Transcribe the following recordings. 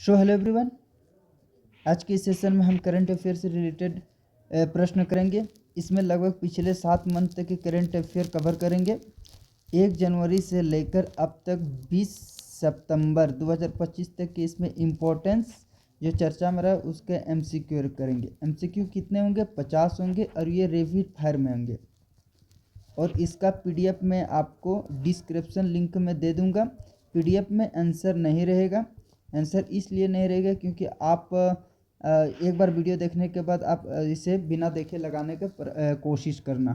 Hello everyone, आज के इस सेशन में हम करंट अफेयर से रिलेटेड प्रश्न करेंगे। इसमें लगभग पिछले 7 मंथ तक के करंट अफेयर कवर करेंगे। 1 जनवरी से लेकर अब तक 20 सितंबर 2025 तक के इसमें इम्पोर्टेंस जो चर्चा में रहा उसके एमसीक्यू करेंगे। एमसीक्यू कितने होंगे? 50 होंगे और ये रैपिड फायर में होंगे। और इसका पीडीएफ में आपको डिस्क्रिप्शन लिंक में दे दूंगा। पीडीएफ में आंसर नहीं रहेगा। आंसर इसलिए नहीं रहेगा क्योंकि आप एक बार वीडियो देखने के बाद आप इसे बिना देखे लगाने का कोशिश करना।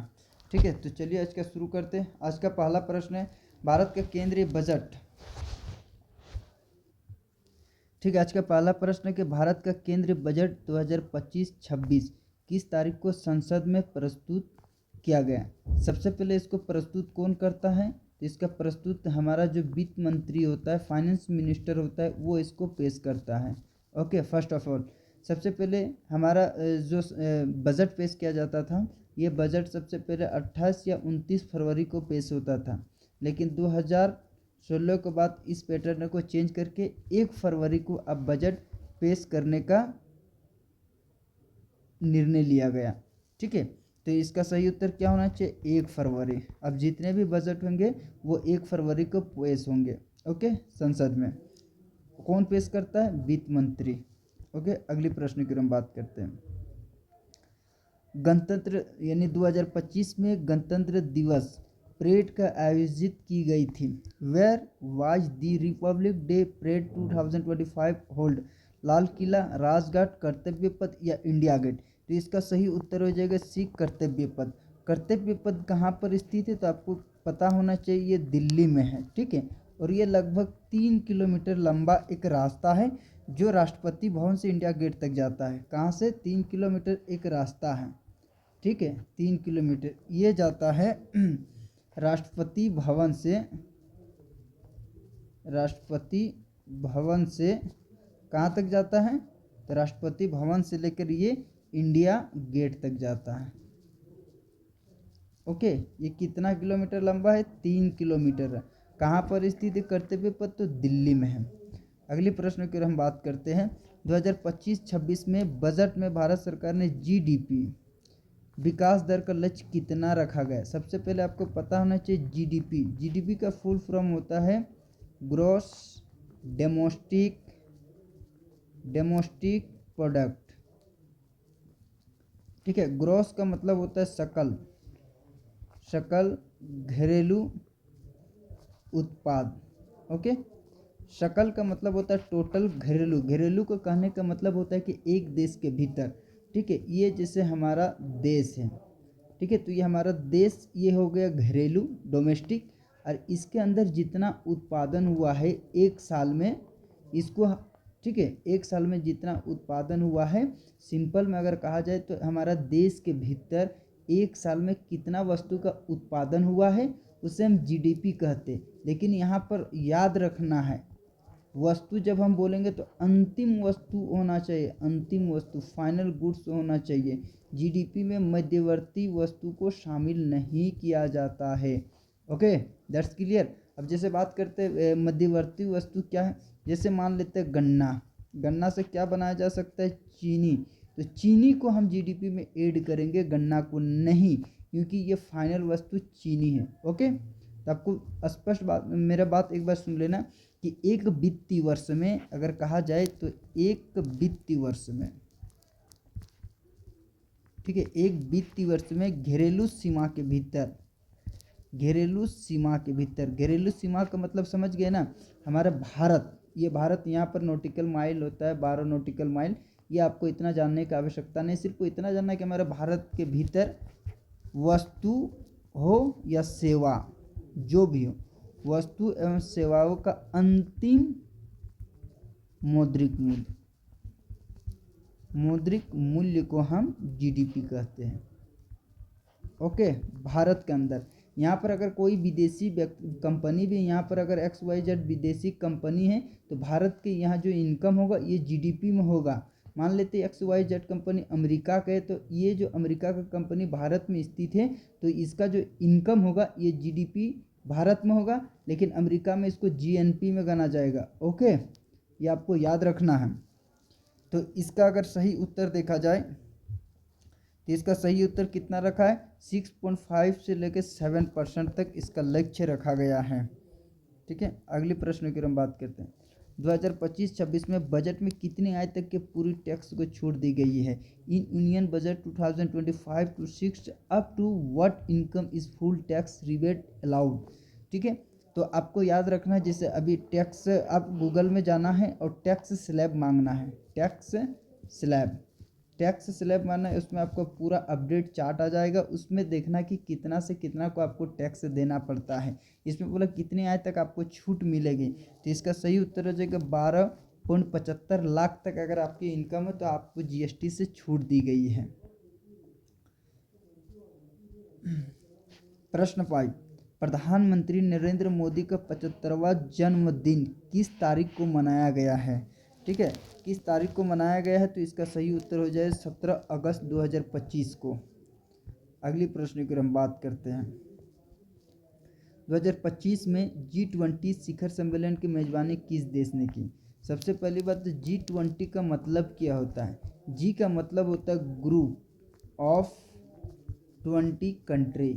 ठीक है, तो चलिए आज का शुरू करते हैं। आज का पहला प्रश्न है, भारत का केंद्रीय बजट। ठीक है, आज का पहला प्रश्न है कि भारत का केंद्रीय बजट 2025-26 किस तारीख को संसद में प्रस्तुत किया गया। सबसे पहले इसको प्रस्तुत कौन करता है? तो इसका प्रस्तुत हमारा जो वित्त मंत्री होता है, फाइनेंस मिनिस्टर होता है, वो इसको पेश करता है। ओके, फर्स्ट ऑफ ऑल सबसे पहले हमारा जो बजट पेश किया जाता था, ये बजट सबसे पहले 28 या 29 फरवरी को पेश होता था, लेकिन 2016 के बाद इस पैटर्न को चेंज करके 1 फरवरी को अब बजट पेश करने का निर्णय लिया गया। ठीक है, तो इसका सही उत्तर क्या होना चाहिए? 1 फरवरी। अब जितने भी बजट होंगे वो 1 फरवरी को पेश होंगे। ओके, संसद में कौन पेश करता है? वित्त मंत्री। ओके, अगले प्रश्न की हम बात करते हैं। गणतंत्र यानी 2025 में गणतंत्र दिवस परेड का आयोजित की गई थी। Where was the Republic Day parade 2025 hold? Lal Qila, Rajghat, Kartavya Path या इंडिया गेट? तो इसका सही उत्तर हो जाएगा सी, कर्तव्य पथ। कर्तव्य पथ कहाँ पर स्थित है? तो आपको पता होना चाहिए, ये दिल्ली में है। ठीक है, और ये लगभग 3 किलोमीटर लंबा एक रास्ता है जो राष्ट्रपति भवन से इंडिया गेट तक जाता है। कहाँ से? 3 किलोमीटर एक रास्ता है। ठीक है, 3 किलोमीटर ये जाता है राष्ट्रपति भवन से कहाँ तक जाता है? तो राष्ट्रपति भवन से लेकर ये इंडिया गेट तक जाता है। ओके, ये कितना किलोमीटर लंबा है? 3 किलोमीटर है। कहाँ पर स्थित है कर्तव्य पथ? तो दिल्ली में है। अगले प्रश्न की हम बात करते हैं। 2025-26 में बजट में भारत सरकार ने जीडीपी विकास दर का लक्ष्य कितना रखा गया? सबसे पहले आपको पता होना चाहिए जीडीपी। जीडीपी का फुल फॉर्म होता है ग्रॉस डोमेस्टिक प्रोडक्ट। ठीक है, ग्रॉस का मतलब होता है सकल घरेलू उत्पाद। ओके, सकल का मतलब होता है टोटल, घरेलू को कहने का मतलब होता है कि एक देश के भीतर। ठीक है, ये जैसे हमारा देश है। ठीक है, तो ये हमारा देश ये हो गया घरेलू, डोमेस्टिक, और इसके अंदर जितना उत्पादन हुआ है एक साल में, इसको ठीक है, एक साल में जितना उत्पादन हुआ है, सिंपल में अगर कहा जाए तो हमारा देश के भीतर एक साल में कितना वस्तु का उत्पादन हुआ है उसे हम जीडीपी कहते। लेकिन यहाँ पर याद रखना है, वस्तु जब हम बोलेंगे तो अंतिम वस्तु होना चाहिए, अंतिम वस्तु, फाइनल गुड्स होना चाहिए। जीडीपी में मध्यवर्ती वस्तु को शामिल नहीं किया जाता है। Okay, that's clear. अब जैसे बात करते हैं मध्यवर्ती वस्तु क्या है, जैसे मान लेते हैं गन्ना से क्या बनाया जा सकता है? चीनी। तो चीनी को हम जीडीपी में ऐड करेंगे, गन्ना को नहीं, क्योंकि ये फाइनल वस्तु चीनी है। ओके, तो आपको स्पष्ट बात, मेरा बात एक बार सुन लेना कि एक वित्तीय वर्ष में अगर कहा जाए तो एक वित्तीय वर्ष में, ठीक है, एक वित्तीय वर्ष में घरेलू सीमा के भीतर, घरेलू सीमा का मतलब समझ गए ना? हमारा भारत, ये भारत, यहाँ पर नॉटिकल माइल होता है 12 नॉटिकल माइल। ये आपको इतना जानने की आवश्यकता नहीं, सिर्फ इतना जानना है कि हमारे भारत के भीतर वस्तु हो या सेवा, जो भी हो, वस्तु एवं सेवाओं का अंतिम मौद्रिक मूल्य को हम जीडीपी कहते हैं। ओके, भारत के अंदर यहाँ पर अगर कोई विदेशी कंपनी भी, यहाँ पर अगर XYZ विदेशी कंपनी है तो भारत के यहाँ जो इनकम होगा ये जीडीपी में होगा। मान लेते XYZ कंपनी अमेरिका का है, तो ये जो अमेरिका का कंपनी भारत में स्थित है, तो इसका जो इनकम होगा ये जीडीपी भारत में होगा, लेकिन अमेरिका में इसको जीएनपी में गना जाएगा। ओके, ये आपको याद रखना है। तो इसका अगर सही उत्तर देखा जाए तो इसका सही उत्तर कितना रखा है, 6.5 से लेकर 7% तक इसका लक्ष्य रखा गया है। ठीक है, अगले प्रश्न की हम बात करते हैं। 2025-26 में बजट में कितनी आय तक के पूरी टैक्स को छूट दी गई है। In union budget 2025-6 up to what income is full tax rebate allowed. ठीक है, तो आपको याद रखना है, जैसे अभी टैक्स, आप गूगल में जाना है और टैक्स स्लैब मांगना है, टैक्स स्लैब मानना है, उसमें आपको पूरा अपडेट चार्ट आ जाएगा, उसमें देखना कि कितना से कितना को आपको टैक्स देना पड़ता है। इसमें बोला कितनी आय तक आपको छूट मिलेगी, तो इसका सही उत्तर हो जाएगा 12.75 लाख तक अगर आपकी इनकम है तो आपको जीएसटी से छूट दी गई है। प्रश्न 5, प्रधानमंत्री नरेंद्र मोदी का 75वां जन्मदिन किस तारीख को मनाया गया है। ठीक है, किस तारीख को मनाया गया है, तो इसका सही उत्तर हो जाए 17 अगस्त 2025 को। अगली प्रश्न की हम बात करते हैं। 2025 में G20 शिखर सम्मेलन की मेजबानी किस देश ने की। सबसे पहली बात तो G20 का मतलब क्या होता है। जी का मतलब होता है ग्रुप ऑफ 20 कंट्री।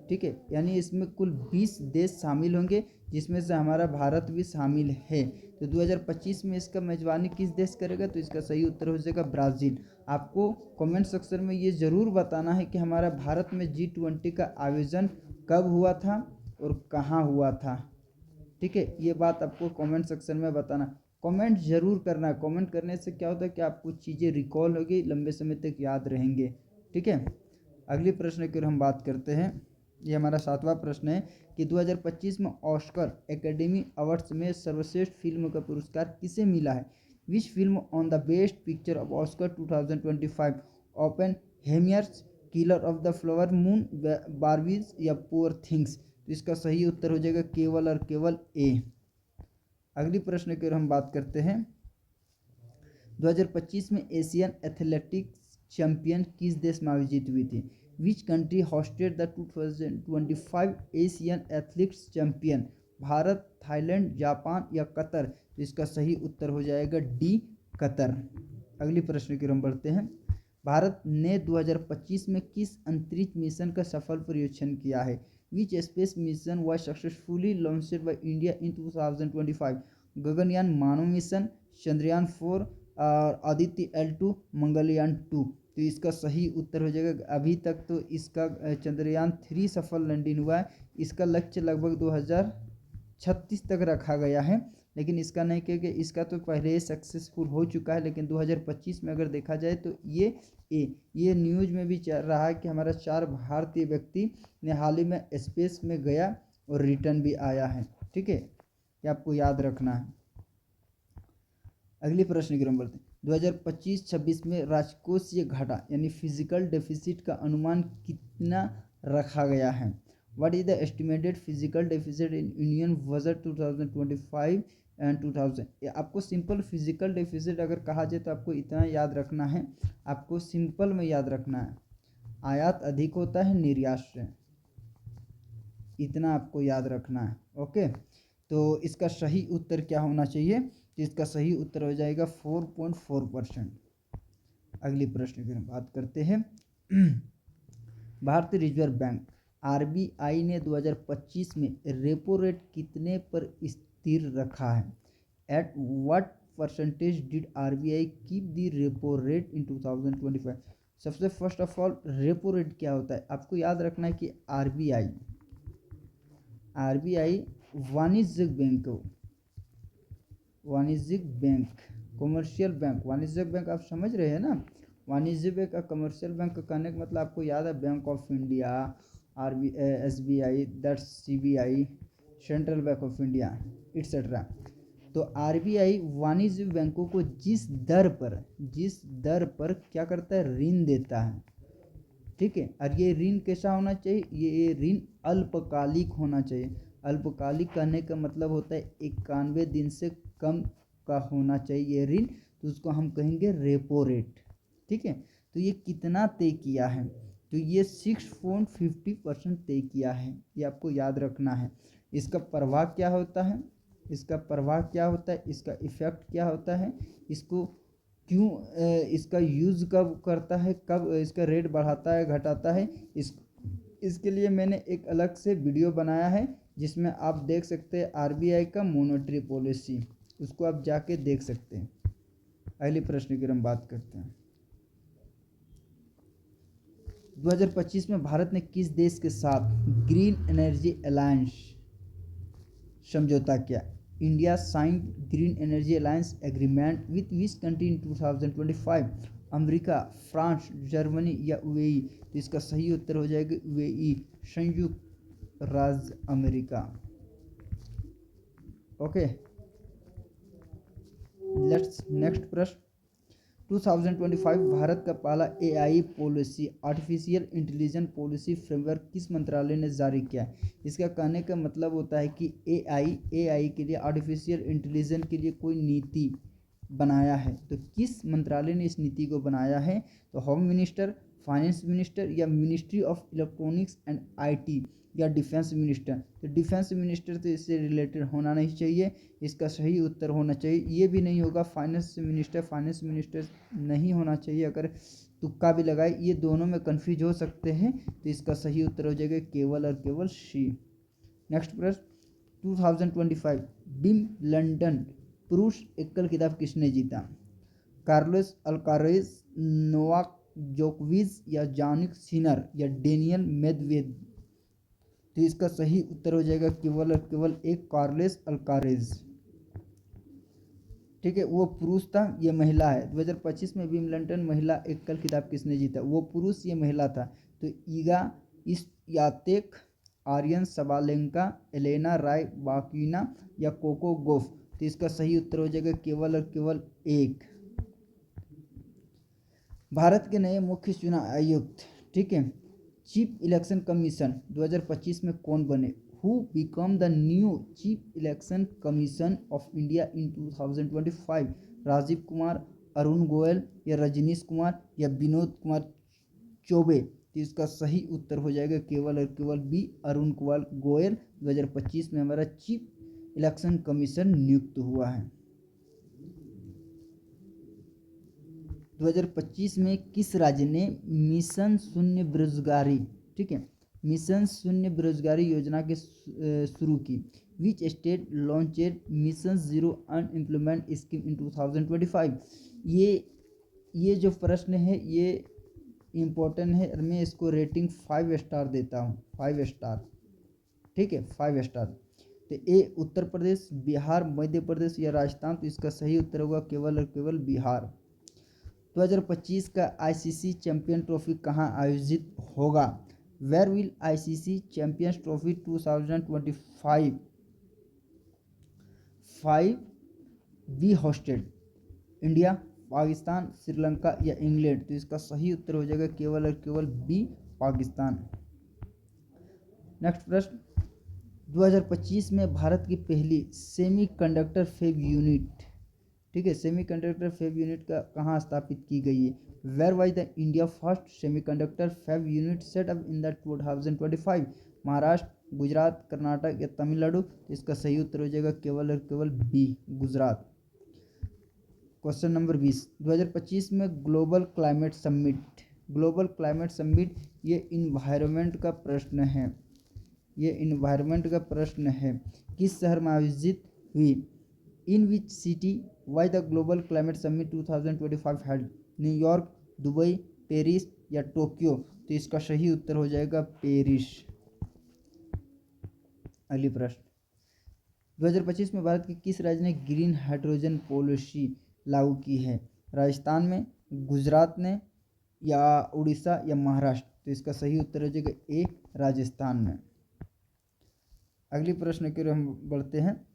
ठीक है, यानी इसमें कुल 20 देश शामिल होंगे, जिसमें से हमारा भारत भी शामिल है। तो 2025 में इसका मेजबानी किस देश करेगा, तो इसका सही उत्तर हो जाएगा ब्राज़ील। आपको कमेंट सेक्शन में ये ज़रूर बताना है कि हमारा भारत में G20 का आयोजन कब हुआ था और कहाँ हुआ था। ठीक है, ये बात आपको कमेंट सेक्शन में बताना, कमेंट ज़रूर करना। कमेंट करने से क्या होता है कि आपको चीज़ें रिकॉल होगी, लंबे समय तक याद रहेंगे। ठीक है, अगले प्रश्न की हम बात करते हैं। ये हमारा 7वां प्रश्न है कि 2025 में ऑस्कर एकेडमी अवार्ड्स में सर्वश्रेष्ठ फिल्म का पुरस्कार किसे मिला है। Which film on the best picture of Oscar 2025, Oppenheimer, killer of the flower moon, Barbies या पुअर थिंग्स। तो इसका सही उत्तर हो जाएगा केवल और केवल ए। अगली प्रश्न की हम बात करते हैं। 2025 में एशियन एथलेटिक्स चैंपियन किस देश में आयोजित हुई थी। Which country hosted the 2025 Asian athletics champion, Bharat, Thailand, Japan या कतर। तो इसका सही उत्तर हो जाएगा डी, कतर। अगली प्रश्न की हम बढ़ते हैं। भारत ने 2025 में किस अंतरिक्ष मिशन का सफल परीक्षण किया है। Which space mission was successfully launched by India in 2025, Gaganyaan Manav mission, Chandrayaan 4 और आदित्य L2, मंगलयान 2। तो इसका सही उत्तर हो जाएगा, अभी तक तो इसका चंद्रयान 3 सफल लैंडिंग हुआ है। इसका लक्ष्य लगभग 2036 तक रखा गया है, लेकिन इसका नहीं क्योंकि इसका तो पहले ही सक्सेसफुल हो चुका है। लेकिन 2025 में अगर देखा जाए तो ये न्यूज़ में भी चल रहा है कि हमारा 4 भारतीय व्यक्ति ने हाल ही में स्पेस में गया और रिटर्न भी आया है। ठीक है, ये आपको याद रखना है। अगले प्रश्न की ओर बढ़ते हैं। 2025-26 में राजकोषीय घाटा यानी फिजिकल डेफिसिट का अनुमान कितना रखा गया है। What is the estimated physical deficit in union budget 2025 and 2000। आपको सिंपल फिजिकल डेफिसिट अगर कहा जाए तो आपको इतना याद रखना है, आपको सिंपल में याद रखना है, आयात अधिक होता है निर्यात से, इतना आपको याद रखना है। ओके, तो इसका सही उत्तर क्या होना चाहिए, तो इसका सही उत्तर हो जाएगा 4.4%। अगली प्रश्न की हम बात करते हैं। भारतीय रिजर्व बैंक RBI ने 2025 में रेपो रेट कितने पर स्थिर रखा है। At what percentage did RBI keep the repo rate in 2025। सबसे first of all repo rate क्या होता है, आपको याद रखना है कि RBI वाणिज्यिक बैंक, कमर्शियल बैंक, वाणिज्यिक बैंक आप समझ रहे हैं ना। वाणिज्यिक बैंक और कमर्शियल बैंक का कहने का मतलब आपको याद है bank of India, SBI, that's CBI, central bank of India etcetera. तो RBI वाणिज्यिक बैंकों को जिस दर पर क्या करता है, ऋण देता है। ठीक है, और ये ऋण कैसा होना चाहिए, ये ऋण अल्पकालिक होना चाहिए। अल्पकालिक कहने का मतलब होता है 91 दिन से कम का होना चाहिए ऋण, तो उसको हम कहेंगे रेपो रेट। ठीक है, तो ये कितना तय किया है, तो ये 6.50% तय किया है, ये आपको याद रखना है। इसका प्रभाव क्या होता है, इसका प्रभाव क्या होता है, इसका इफ़ेक्ट क्या होता है, इसको क्यों इसका यूज़ कब करता है, कब इसका रेट बढ़ाता है घटाता है, इसके लिए मैंने एक अलग से वीडियो बनाया है जिसमें आप देख सकते हैं आरबीआई का मॉनेटरी पॉलिसी, उसको आप जाके देख सकते हैं। अगले प्रश्न की हम बात करते हैं। 2025 में भारत ने किस देश के साथ ग्रीन एनर्जी अलायंस समझौता किया? India signed green energy alliance agreement with which country in 2025? America, France, Germany या यूएई? तो इसका सही उत्तर हो जाएगा यूएई, संयुक्त राज्य अमेरिका। ओके, लेट्स नेक्स्ट प्रश्न। 2025 भारत का पहला AI policy artificial intelligence policy framework किस मंत्रालय ने जारी किया? इसका कहने का मतलब होता है कि एआई के लिए, आर्टिफिशियल इंटेलिजेंस के लिए कोई नीति बनाया है। तो किस मंत्रालय ने इस नीति को बनाया है? तो होम मिनिस्टर, फाइनेंस मिनिस्टर या ministry of electronics and IT या डिफेंस मिनिस्टर? तो डिफेंस मिनिस्टर तो इससे रिलेटेड होना नहीं चाहिए, इसका सही उत्तर होना चाहिए, ये भी नहीं होगा फाइनेंस मिनिस्टर नहीं होना चाहिए। अगर तुक्का भी लगाए, ये दोनों में कंफ्यूज हो सकते हैं, तो इसका सही उत्तर हो जाएगा केवल और केवल सी। नेक्स्ट प्रश्न, 2025 विंबलडन पुरुष एकल खिताब किसने जीता? कार्लोस अल्काराज, नोवाक जोकोविच या जानिक सिनर या डेनियल मेदवेदेव? तो इसका सही उत्तर हो जाएगा केवल और केवल एक, कार्लोस अल्काराज। ठीक है, वो पुरुष था, ये महिला है। 2025 में विंबलडन महिला एकल खिताब किसने जीता? वो पुरुष, ये महिला था। तो Iga Swiatek, Aryna Sabalenka, Elena Rybakina या कोको गोफ? तो इसका सही उत्तर हो जाएगा केवल और केवल एक। भारत के नए मुख्य चुनाव आयुक्त, ठीक है, चीफ इलेक्शन कमीशन 2025 में कौन बने? Who become the new chief election commission of India in 2025? Rajiv Kumar, Arun Goyal या रजनीश कुमार या विनोद कुमार चौबे? तो इसका सही उत्तर हो जाएगा केवल और केवल बी, अरुण कुमार गोयल 2025 में हमारा चीफ इलेक्शन कमीशन नियुक्त हुआ है। 2025 में किस राज्य ने मिशन शून्य बेरोजगारी, ठीक है, मिशन शून्य बेरोजगारी योजना के शुरू की? Which state launched mission zero unemployment scheme in 2025? ये जो प्रश्न है ये इम्पोर्टेंट है और मैं इसको रेटिंग 5 स्टार देता हूँ, 5 स्टार, ठीक है, 5 स्टार। तो ए उत्तर प्रदेश, बिहार, मध्य प्रदेश या राजस्थान? तो इसका सही उत्तर होगा केवल और केवल बिहार। 2025 का आईसीसी चैंपियन ट्रॉफी कहाँ आयोजित होगा? Where will ICC champions trophy 2025 be hosted? India, Pakistan, Sri Lanka या इंग्लैंड? तो इसका सही उत्तर हो जाएगा केवल और केवल बी, पाकिस्तान। नेक्स्ट प्रश्न, 2025 में भारत की पहली सेमीकंडक्टर फैब यूनिट, ठीक है, सेमीकंडक्टर फैब यूनिट का कहाँ स्थापित की गई है? Where was the India first semiconductor fab unit set up in the 2025? Maharashtra, Gujarat, Karnataka या तमिलनाडु? तो इसका सही उत्तर हो जाएगा केवल और केवल बी, गुजरात। क्वेश्चन नंबर 20, 2025 में ग्लोबल क्लाइमेट समिट, ये इन्वायरमेंट का प्रश्न है, ये इन्वायरमेंट का प्रश्न है, किस शहर में आयोजित हुई? In which city why the global climate summit 2025 held? New York, Dubai, Paris या टोक्यो? तो इसका सही उत्तर हो जाएगा पेरिस। अगली प्रश्न, 2025 में भारत के किस राज्य ने ग्रीन हाइड्रोजन पॉलिसी लागू की है? राजस्थान में, गुजरात ने या उड़ीसा या महाराष्ट्र? तो इसका सही उत्तर हो जाएगा ए, राजस्थान में। अगली प्रश्न की ओर हम बढ़ते हैं।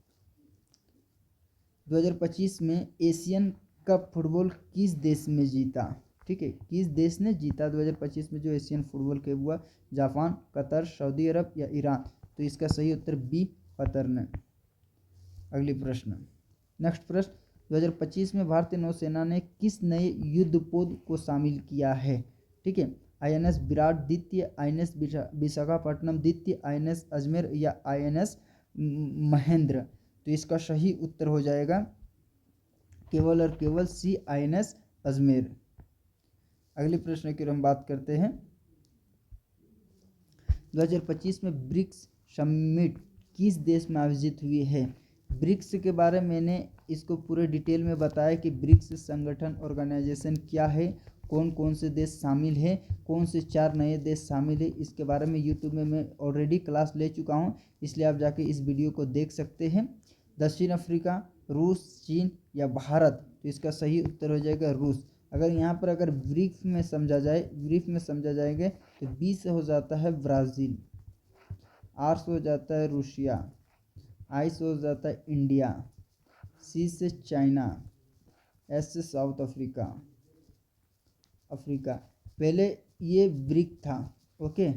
2025 में एशियन कप फुटबॉल किस देश में जीता? ठीक है, किस देश ने जीता 2025 में जो एशियन फुटबॉल कप हुआ? जापान, कतर, सऊदी अरब या ईरान? तो इसका सही उत्तर बी, कतर ने। अगली प्रश्न, नेक्स्ट प्रश्न, 2025 में भारतीय नौसेना ने किस नए युद्धपोत को शामिल किया है? ठीक है, आईएनएस विराट द्वितीय, आईएनएस विशाखापट्टनम द्वितीय, आईएनएस अजमेर या आईएनएस महेंद्र? तो इसका सही उत्तर हो जाएगा केवल और केवल CINS अजमेर। अगले प्रश्न की हम बात करते हैं। 2025 में ब्रिक्स समिट किस देश में आयोजित हुई है? ब्रिक्स के बारे में मैंने इसको पूरे डिटेल में बताया कि ब्रिक्स संगठन ऑर्गेनाइजेशन क्या है, कौन कौन से देश शामिल हैं, कौन से 4 नए देश शामिल हैं, इसके बारे में यूट्यूब में मैं ऑलरेडी क्लास ले चुका हूं, इसलिए आप जाके इस वीडियो को देख सकते हैं। दक्षिण अफ्रीका, रूस, चीन या भारत? तो इसका सही उत्तर हो जाएगा रूस। अगर यहाँ पर अगर ब्रीफ में समझा जाएगा तो बी से हो जाता है ब्राज़ील, आर से हो जाता है रूसिया, आई से हो जाता है इंडिया, सी से चाइना, एस से साउथ अफ्रीका। पहले ये ब्रिक था, ओके।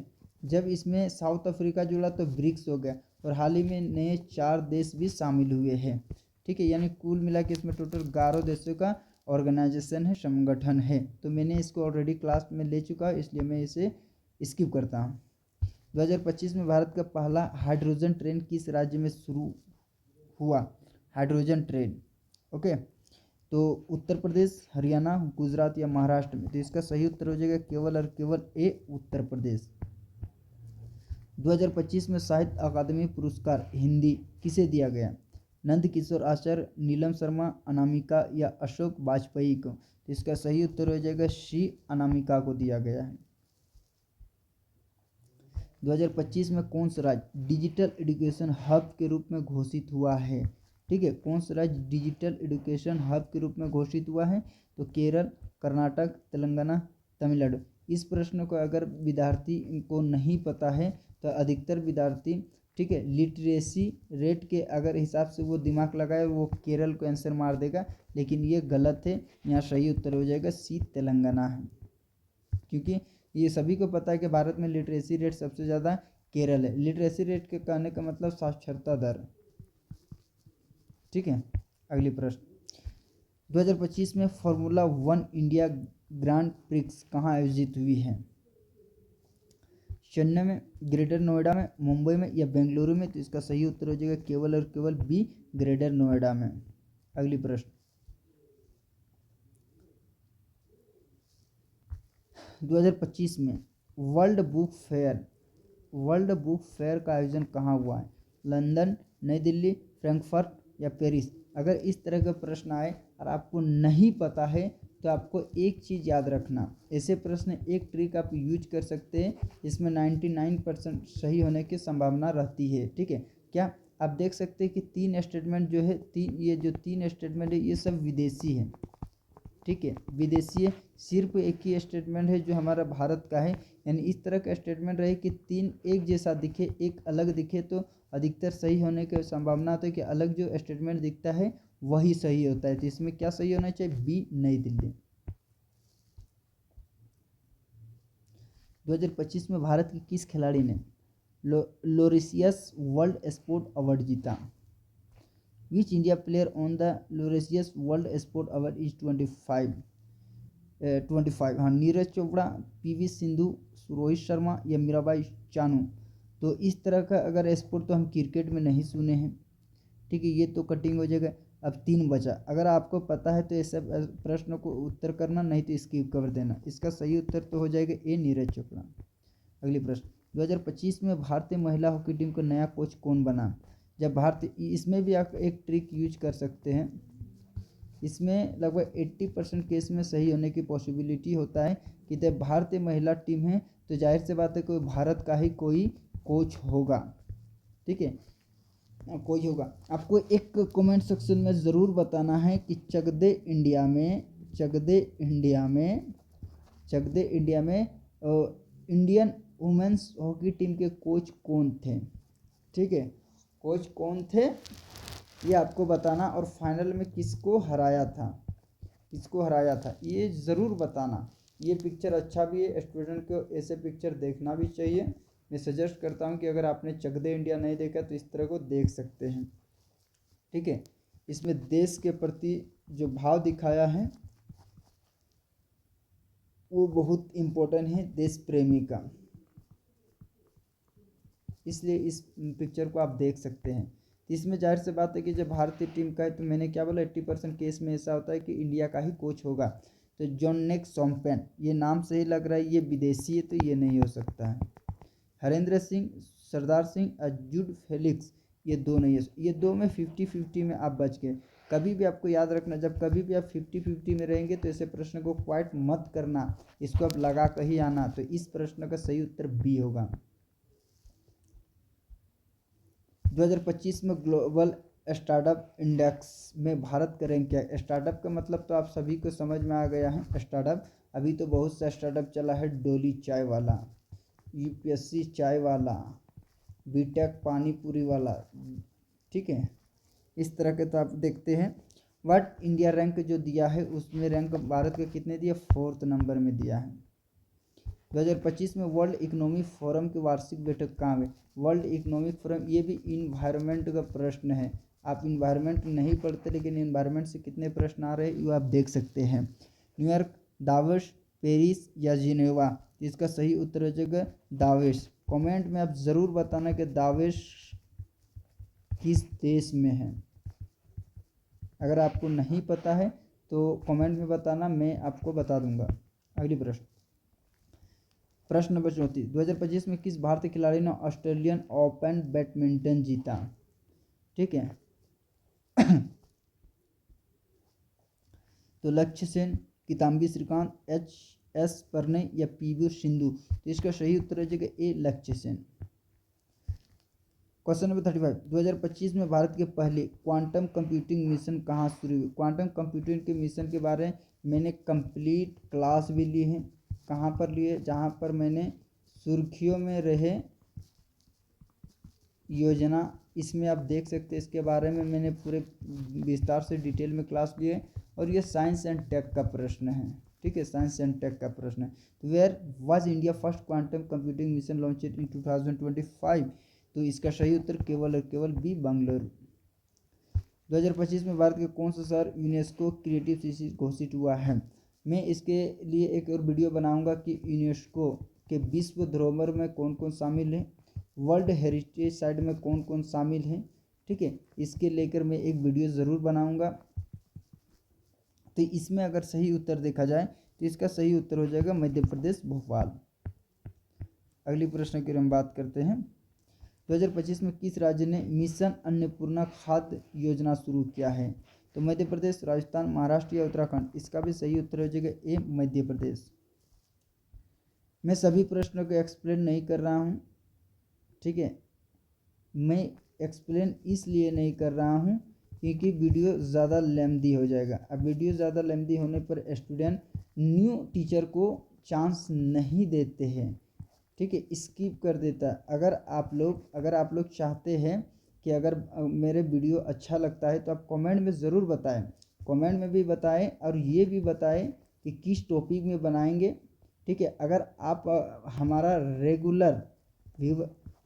जब इसमें साउथ अफ्रीका जुड़ा तो ब्रिक्स हो गया, और हाल ही में नए 4 देश भी शामिल हुए हैं, ठीक है। यानी कुल मिला के इसमें टोटल 11 देशों का ऑर्गेनाइजेशन है, संगठन है। तो मैंने इसको ऑलरेडी क्लास में ले चुका है, इसलिए मैं इसे स्किप करता हूँ। 2025 में भारत का पहला हाइड्रोजन ट्रेन किस राज्य में शुरू हुआ? Hydrogen train, okay. तो उत्तर प्रदेश, हरियाणा, गुजरात या महाराष्ट्र में? तो इसका सही उत्तर हो जाएगा केवल और केवल ए, उत्तर प्रदेश। 2025 में साहित्य अकादमी पुरस्कार हिंदी किसे दिया गया? नंद किशोर आचार्य, नीलम शर्मा, अनामिका या अशोक वाजपेयी को? तो इसका सही उत्तर हो जाएगा सी, अनामिका को दिया गया है। 2025 में कौन सा राज्य डिजिटल एजुकेशन हब के रूप में घोषित हुआ है? ठीक है, कौन सा राज्य डिजिटल एजुकेशन हब के रूप में घोषित हुआ है? तो केरल, कर्नाटक, तेलंगाना, तमिलनाडु। इस प्रश्न को अगर विद्यार्थी को नहीं पता है तो अधिकतर विद्यार्थी, ठीक है, लिटरेसी रेट के अगर हिसाब से वो दिमाग लगाए वो केरल को आंसर मार देगा, लेकिन ये गलत है। यहाँ सही उत्तर हो जाएगा सी, तेलंगाना है। क्योंकि ये सभी को पता है कि भारत में लिटरेसी रेट सबसे ज़्यादा केरल है। लिटरेसी रेट के कहने का मतलब साक्षरता दर, ठीक है। अगली प्रश्न, 2025 में फार्मूला 1 इंडिया ग्रांड प्रिक्स कहाँ आयोजित हुई है? चेन्नई में, ग्रेटर नोएडा में, मुंबई में या बेंगलुरु में? तो इसका सही उत्तर हो जाएगा केवल और केवल बी, ग्रेटर नोएडा में। अगली प्रश्न, 2025 में वर्ल्ड बुक फेयर का आयोजन कहाँ हुआ है? लंदन, नई दिल्ली, फ्रैंकफर्ट या पेरिस? अगर इस तरह का प्रश्न आए और आपको नहीं पता है तो आपको एक चीज़ याद रखना, ऐसे प्रश्न एक ट्रिक आप यूज कर सकते हैं, इसमें 99% सही होने की संभावना रहती है, ठीक है। क्या आप देख सकते हैं कि 3 स्टेटमेंट जो है, ये जो 3 स्टेटमेंट है ये सब विदेशी है, ठीक है, विदेशी है। सिर्फ एक ही स्टेटमेंट है जो हमारा भारत का है। यानी इस तरह का स्टेटमेंट रहे कि 3 एक जैसा दिखे, एक अलग दिखे, तो अधिकतर सही होने की संभावना होती है कि अलग जो स्टेटमेंट दिखता है वही सही होता है। तो इसमें क्या सही होना चाहिए? बी, नई दिल्ली। 2025 में भारत के किस खिलाड़ी ने लोरेशियस वर्ल्ड स्पोर्ट अवार्ड जीता? Which India player on the Laureus world sport award is 25? हाँ, नीरज चोपड़ा, PV सिंधु, रोहित शर्मा या मीराबाई चानू? तो इस तरह का अगर स्पोर्ट तो हम क्रिकेट में नहीं सुने हैं, ठीक है, ये तो कटिंग हो जाएगा। अब 3 बचा, अगर आपको पता है तो ऐसे प्रश्न को उत्तर करना, नहीं तो स्किप कर देना। इसका सही उत्तर तो हो जाएगा ए, नीरज चोपड़ा। अगली प्रश्न, 2025 में भारतीय महिला हॉकी टीम का नया कोच कौन बना? जब भारतीय, इसमें भी आप एक ट्रिक यूज कर सकते हैं, इसमें लगभग 80% केस में सही होने की पॉसिबिलिटी होता है कि जब भारतीय महिला टीम है तो जाहिर सी बात है कोई भारत का ही कोई कोच होगा, ठीक है, कोई होगा। आपको एक कमेंट सेक्शन में ज़रूर बताना है कि चक दे इंडिया में इंडियन वुमेन्स हॉकी टीम के कोच कौन थे, ठीक है, कोच कौन थे ये आपको बताना, और फाइनल में किसको हराया था ये ज़रूर बताना। ये पिक्चर अच्छा भी है, स्टूडेंट को ऐसे पिक्चर देखना भी चाहिए। मैं सजेस्ट करता हूँ कि अगर आपने चक दे इंडिया नहीं देखा तो इस तरह को देख सकते हैं, ठीक है। इसमें देश के प्रति जो भाव दिखाया है वो बहुत इम्पोर्टेंट है, देश प्रेमी का, इसलिए इस पिक्चर को आप देख सकते हैं। तो इसमें जाहिर सी बात है कि जब भारतीय टीम का है तो मैंने क्या बोला 80% केस में ऐसा होता है कि इंडिया का ही कोच होगा। तो जॉन नेक सोमपेन, ये नाम से ही लग रहा है ये विदेशी है, तो ये नहीं हो सकता है। हरेंद्र सिंह, सरदार सिंह और जुड फेलिक्स, ये दो नहीं है। ये दो में 50-50 में आप बच गए। कभी भी आपको याद रखना, जब कभी भी आप 50-50 में रहेंगे तो ऐसे प्रश्न को क्वाइट मत करना, इसको आप लगा कर ही आना। तो इस प्रश्न का सही उत्तर बी होगा। 2025 में ग्लोबल स्टार्टअप इंडेक्स में भारत का रैंक क्या है। स्टार्टअप का मतलब तो आप सभी को समझ में आ गया है। स्टार्टअप अभी तो बहुत सा स्टार्टअप चला है, डोली चाय वाला, यूपीएससी चाय वाला, बीटेक पानी पूरी वाला, ठीक है, इस तरह के तो आप देखते हैं। बट इंडिया रैंक जो दिया है उसमें रैंक भारत का कितने दिया, 4th नंबर में दिया है। 2025 में वर्ल्ड इकोनॉमिक फोरम की वार्षिक बैठक कहाँ है। वर्ल्ड इकोनॉमिक फोरम, ये भी इन्वायरमेंट का प्रश्न है। आप इन्वायरमेंट नहीं पढ़ते लेकिन इन्वायरमेंट से कितने प्रश्न आ रहे हैं ये आप देख सकते हैं। न्यूयॉर्क, दावोस, पेरिस या जिनेवा, इसका सही उत्तर हो जाएगा दावोस। कमेंट में आप ज़रूर बताना कि दावोस किस देश में है। अगर आपको नहीं पता है तो कमेंट में बताना, मैं आपको बता दूंगा। अगली प्रश्न नंबर 34, 2025 में किस भारतीय खिलाड़ी ने ऑस्ट्रेलियन ओपन बैडमिंटन जीता। ठीक है तो लक्ष्य सेन, किदाम्बी श्रीकांत, एच.एस. प्रणय या पी.वी. सिंधु। तो इसका सही उत्तर हो जाएगा ए, लक्ष्य सेन। क्वेश्चन नंबर 35, 2025 में भारत के पहले क्वांटम कंप्यूटिंग मिशन कहाँ शुरू हुई। क्वांटम कंप्यूटिंग के मिशन के बारे में मैंने कंप्लीट क्लास भी ली है। कहाँ पर लिए, जहाँ पर मैंने सुर्खियों में रहे योजना, इसमें आप देख सकते हैं। इसके बारे में मैंने पूरे विस्तार से डिटेल में क्लास लिए और ये साइंस एंड टेक का प्रश्न है। ठीक है, साइंस एंड टेक का प्रश्न है। तो where was India first quantum computing mission launched in 2025। तो इसका सही उत्तर केवल और केवल बी, बंगलुरु। 2025 में भारत के कौन सा शहर यूनेस्को क्रिएटिव सिटी घोषित हुआ है। मैं इसके लिए एक और वीडियो बनाऊंगा कि यूनेस्को के विश्व धरोहर में कौन कौन शामिल है, वर्ल्ड हेरिटेज साइट में कौन कौन शामिल है। ठीक है, इसके लेकर मैं एक वीडियो ज़रूर बनाऊंगा। तो इसमें अगर सही उत्तर देखा जाए तो इसका सही उत्तर हो जाएगा मध्य प्रदेश, भोपाल। अगली प्रश्न की हम बात करते हैं। 2025 में किस राज्य ने मिशन अन्नपूर्णा खाद्य योजना शुरू किया है। तो मध्य प्रदेश, राजस्थान, महाराष्ट्र या उत्तराखंड। इसका भी सही उत्तर हो जाएगा ए, मध्य प्रदेश। मैं सभी प्रश्नों को एक्सप्लेन नहीं कर रहा हूँ। ठीक है, मैं एक्सप्लेन इसलिए नहीं कर रहा हूँ क्योंकि वीडियो ज़्यादा लेंथी हो जाएगा। अब वीडियो ज़्यादा लेंथी होने पर स्टूडेंट न्यू टीचर को चांस नहीं देते हैं। ठीक है, स्किप कर देता है। अगर आप लोग चाहते हैं कि अगर मेरे वीडियो अच्छा लगता है तो आप कमेंट में ज़रूर बताएं। कमेंट में भी बताएं और ये भी बताएं कि किस टॉपिक में बनाएंगे। ठीक है, अगर आप हमारा रेगुलर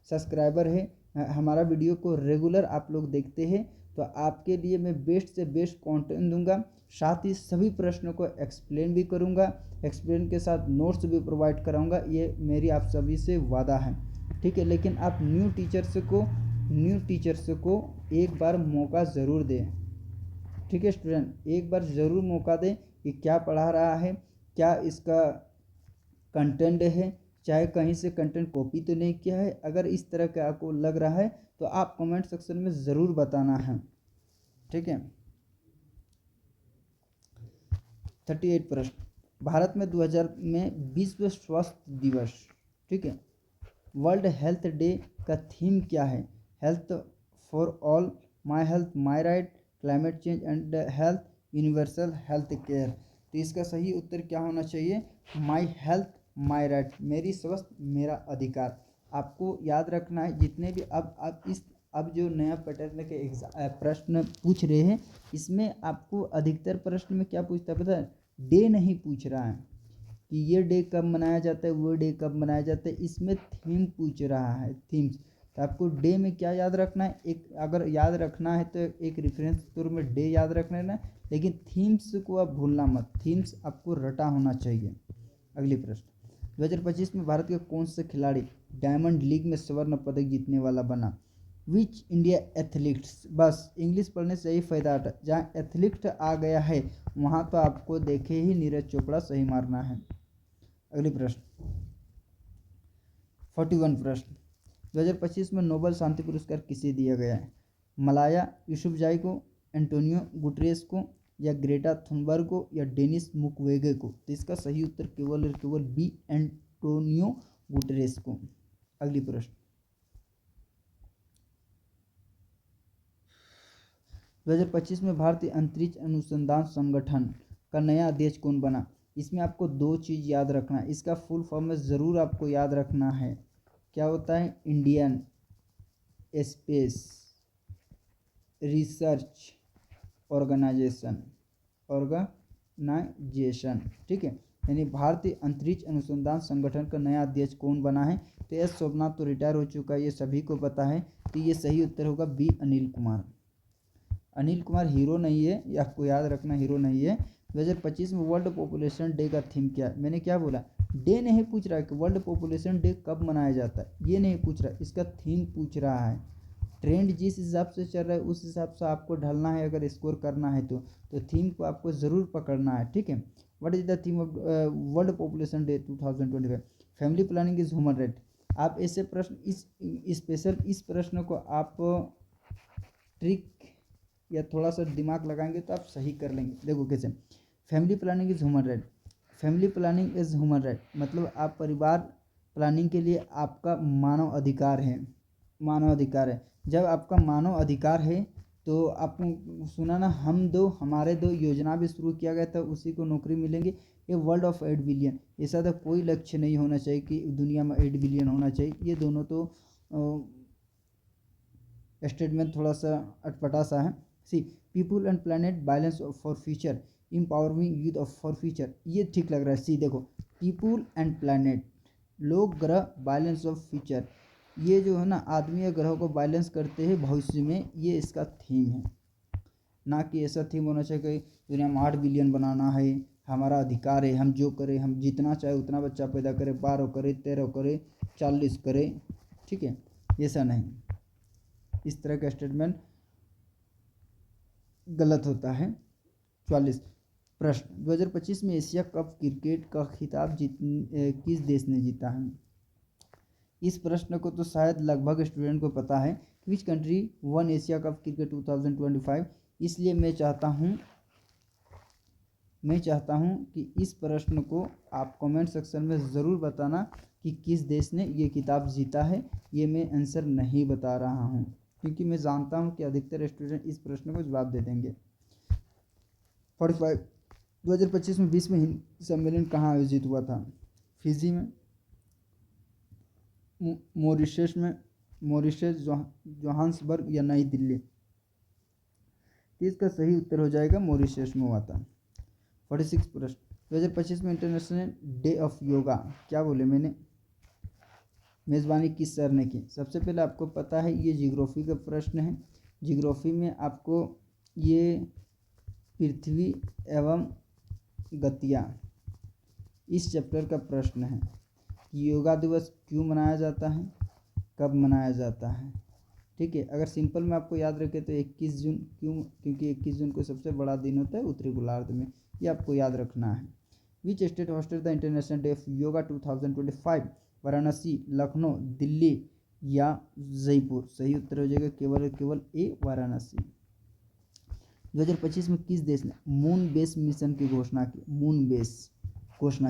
सब्सक्राइबर है, हमारा वीडियो को रेगुलर आप लोग देखते हैं तो आपके लिए मैं बेस्ट से बेस्ट कंटेंट दूंगा। साथ ही सभी प्रश्नों को एक्सप्लेन भी करूंगा, एक्सप्लेन के साथ नोट्स भी प्रोवाइड कराऊंगा। ये मेरी आप सभी से वादा है। ठीक है, लेकिन आप न्यू टीचर्स को एक बार मौका ज़रूर दें। ठीक है स्टूडेंट, एक बार ज़रूर मौका दें कि क्या पढ़ा रहा है, क्या इसका कंटेंट है, चाहे कहीं से कंटेंट कॉपी तो नहीं किया है। अगर इस तरह का आपको लग रहा है तो आप कमेंट सेक्शन में ज़रूर बताना है। ठीक है, 38 प्रश्न, भारत में 2000 में विश्व स्वास्थ्य दिवस, ठीक है, वर्ल्ड हेल्थ डे का थीम क्या है। Health for all, my health my right, climate change and health, universal health care. तो इसका सही उत्तर क्या होना चाहिए, माई हेल्थ माई राइट, मेरी स्वास्थ्य मेरा अधिकार। आपको याद रखना है जितने भी अब जो नया पैटर्न के प्रश्न पूछ रहे हैं इसमें आपको अधिकतर प्रश्न में क्या पूछता है पता है, डे नहीं पूछ रहा है कि ये डे कब मनाया जाता है, वो डे कब मनाया जाता है। इसमें थीम पूछ रहा है, थीम्स। तो आपको डे में क्या याद रखना है, एक अगर याद रखना है तो एक रेफरेंस के तौर में डे याद रखना है ना, लेकिन थीम्स को आप भूलना मत, थीम्स आपको रटा होना चाहिए। अगली प्रश्न, 2025 में भारत के कौन से खिलाड़ी डायमंड लीग में स्वर्ण पदक जीतने वाला बना। विच इंडिया एथलीट्स, बस इंग्लिश पढ़ने से ही फायदा आता है, जहाँ एथलीट आ गया है वहाँ तो आपको देखे ही नीरज चोपड़ा सही मारना है। अगली प्रश्न 41 प्रश्न, 2025 में नोबेल शांति पुरस्कार किसे दिया गया है? मलाया यूसुफजाई को, एंटोनियो गुटरेस को, या ग्रेटा थुनबर्ग को, या डेनिस मुक्वेगे को? तो इसका सही उत्तर केवल और केवल बी, एंटोनियो गुटरेस को। अगली प्रश्न 2025 में भारतीय अंतरिक्ष अनुसंधान संगठन का नया अध्यक्ष कौन बना? इसमें आपको दो चीज़ याद रखना है, इसका फुल फॉर्म में ज़रूर आपको याद रखना है। क्या होता है? इंडियन स्पेस रिसर्च ऑर्गेनाइजेशन, ठीक है। यानी भारतीय अंतरिक्ष अनुसंधान संगठन का नया अध्यक्ष कौन बना है? तो एस सोमनाथ तो रिटायर हो चुका है, ये सभी को पता है। तो ये सही उत्तर होगा बी, अनिल कुमार। अनिल कुमार हीरो नहीं है, ये आपको याद रखना, हीरो नहीं है। 2025 में वर्ल्ड पॉपुलेशन डे का थीम क्या है? मैंने क्या बोला? डे नहीं पूछ रहा है कि वर्ल्ड पॉपुलेशन डे कब मनाया जाता है, ये नहीं पूछ रहा है, इसका थीम पूछ रहा है। ट्रेंड जिस हिसाब से चल रहा है उस हिसाब से आपको ढलना है, अगर स्कोर करना है तो थीम को आपको ज़रूर पकड़ना है, ठीक है। What is the theme of world population day 2025? Family planning is human right. आप ऐसे प्रश्न इस प्रश्न को आप ट्रिक या थोड़ा सा दिमाग लगाएंगे तो आप सही कर लेंगे। देखो कैसे, family planning is human right. Family planning is human right मतलब आप परिवार प्लानिंग के लिए आपका मानव अधिकार है, मानव अधिकार है। जब आपका मानव अधिकार है तो आपको सुना ना, हम दो हमारे दो योजना भी शुरू किया गया था, उसी को नौकरी मिलेंगे। ये वर्ल्ड ऑफ 8 बिलियन, ऐसा तो कोई लक्ष्य नहीं होना चाहिए कि दुनिया में 8 बिलियन होना चाहिए। ये दोनों तो स्टेटमेंट थोड़ा सा अटपटा सा है। C people and planet balance for future, empowering youth of for future, ये ठीक लग रहा है। सी देखो, पीपुल एंड प्लानट, लोग ग्रह बैलेंस ऑफ फ्यूचर, ये जो है ना आदमी या ग्रहों को बैलेंस करते हैं भविष्य में, ये इसका थीम है। ना कि ऐसा थीम होना चाहिए कि दुनिया में 8 बिलियन बनाना है, हमारा अधिकार है, हम जो करें, हम जितना चाहे उतना बच्चा पैदा करें, 12 करें, 13 करें, 40 करें, ठीक है, ऐसा नहीं। इस तरह का स्टेटमेंट गलत होता है। 44 प्रश्न, 2025 में एशिया कप क्रिकेट का खिताब किस देश ने जीता है? इस प्रश्न को तो शायद लगभग स्टूडेंट को पता है। Which country one Asia cup cricket 2025? इसलिए मैं चाहता हूं कि इस प्रश्न को आप कमेंट सेक्शन में ज़रूर बताना कि किस देश ने ये खिताब जीता है। ये मैं आंसर नहीं बता रहा हूं क्योंकि मैं जानता हूं कि अधिकतर स्टूडेंट इस प्रश्न को जवाब दे देंगे। 45 2025 में विश्व हिंदी सम्मेलन कहाँ आयोजित हुआ था? फिजी में, मॉरिशस, जोहान्सबर्ग या नई दिल्ली? इसका सही उत्तर हो जाएगा मॉरिशस में हुआ था। 46 प्रश्न, 2025 में इंटरनेशनल डे ऑफ योगा, क्या बोले मैंने, मेज़बानी किस शहर ने की? सबसे पहले आपको पता है ये जियोग्राफी का प्रश्न है। जियोग्राफी में आपको ये पृथ्वी एवं गतियाँ इस चैप्टर का प्रश्न है कि योगा दिवस क्यों मनाया जाता है, कब मनाया जाता है, ठीक है। अगर सिंपल में आपको याद रखे तो 21 जून, क्योंकि 21 जून को सबसे बड़ा दिन होता है उत्तरी गोलार्ध में, ये आपको याद रखना है। Which state hosted the international day of yoga 2025? Varanasi, Lucknow, Delhi या जयपुर? सही उत्तर हो जाएगा केवल ए, वाराणसी। 2025 में किस देश ने मून बेस मिशन की घोषणा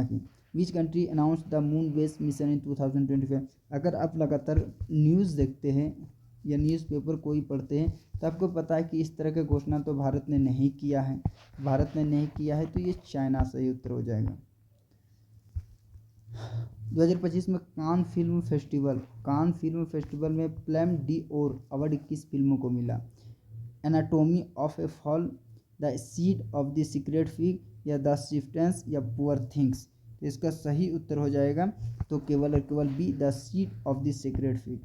की? Which country announce the moon base mission in 2025? अगर आप लगातार न्यूज़ देखते हैं या न्यूज़पेपर कोई पढ़ते हैं तो आपको पता है कि इस तरह की घोषणा तो भारत ने नहीं किया है। तो ये चाइना सही उत्तर हो जाएगा। 2025 में कान फिल्म फेस्टिवल में प्लम डी ओर अवार्ड किस फिल्मों को मिला? Anatomy of A fall, the seed of the secret fig, या द शिफ्टेंस, या पुअर थिंग्स? तो इसका सही उत्तर हो जाएगा तो केवल B, the seed of the secret fig.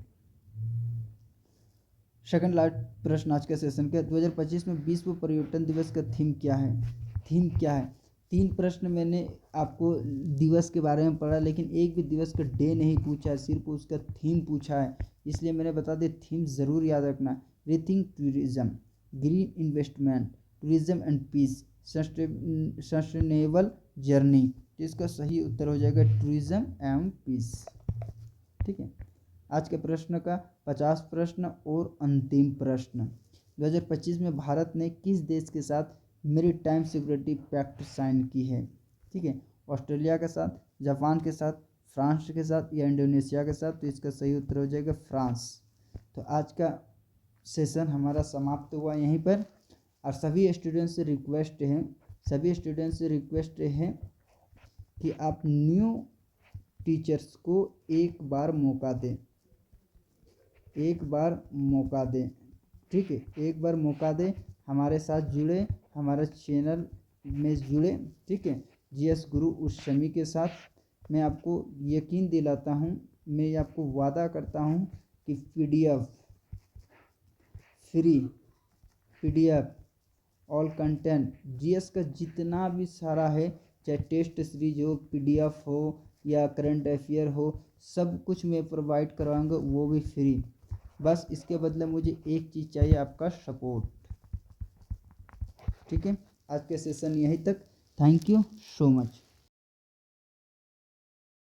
Second last प्रश्न आज के सेशन के, 2025 में विश्व पर्यटन दिवस का थीम क्या है? 3 प्रश्न मैंने आपको दिवस के बारे में पढ़ा, लेकिन एक भी दिवस का डे नहीं पूछा है, सिर्फ उसका थीम पूछा है इसलिए मैंने बता दिया थीम ज़रूर याद रखना। Rethink tourism, green investment, tourism and peace, sustainable journey. तो इसका सही उत्तर हो जाएगा टूरिज्म एंड पीस। ठीक है, आज के प्रश्न का 50 प्रश्न और अंतिम प्रश्न। 2025 में भारत ने किस देश के साथ मैरीटाइम सिक्योरिटी पैक्ट साइन की है? ठीक है, ऑस्ट्रेलिया के साथ, जापान के साथ, फ्रांस के साथ या इंडोनेशिया के साथ? तो इसका सही उत्तर हो जाएगा फ्रांस। तो आज का सेशन हमारा समाप्त हुआ यहीं पर। और सभी स्टूडेंट्स से रिक्वेस्ट है कि आप न्यू टीचर्स को एक बार मौका दें, ठीक है, एक बार मौका दें, हमारे साथ जुड़े, हमारे चैनल में जुड़े। ठीक है, जीएस गुरु उस शमी के साथ मैं आपको यकीन दिलाता हूँ, मैं आपको वादा करता हूँ कि पीडीएफ ऑल कंटेंट जीएस का जितना भी सारा है, चाहे टेस्ट सीरीज हो, पीडीएफ हो या करंट अफेयर हो, सब कुछ मैं प्रोवाइड करवाऊँगा, वो भी फ्री। बस इसके बदले मुझे एक चीज़ चाहिए, आपका सपोर्ट। ठीक है, आज के सेशन यहीं तक। Thank you so much.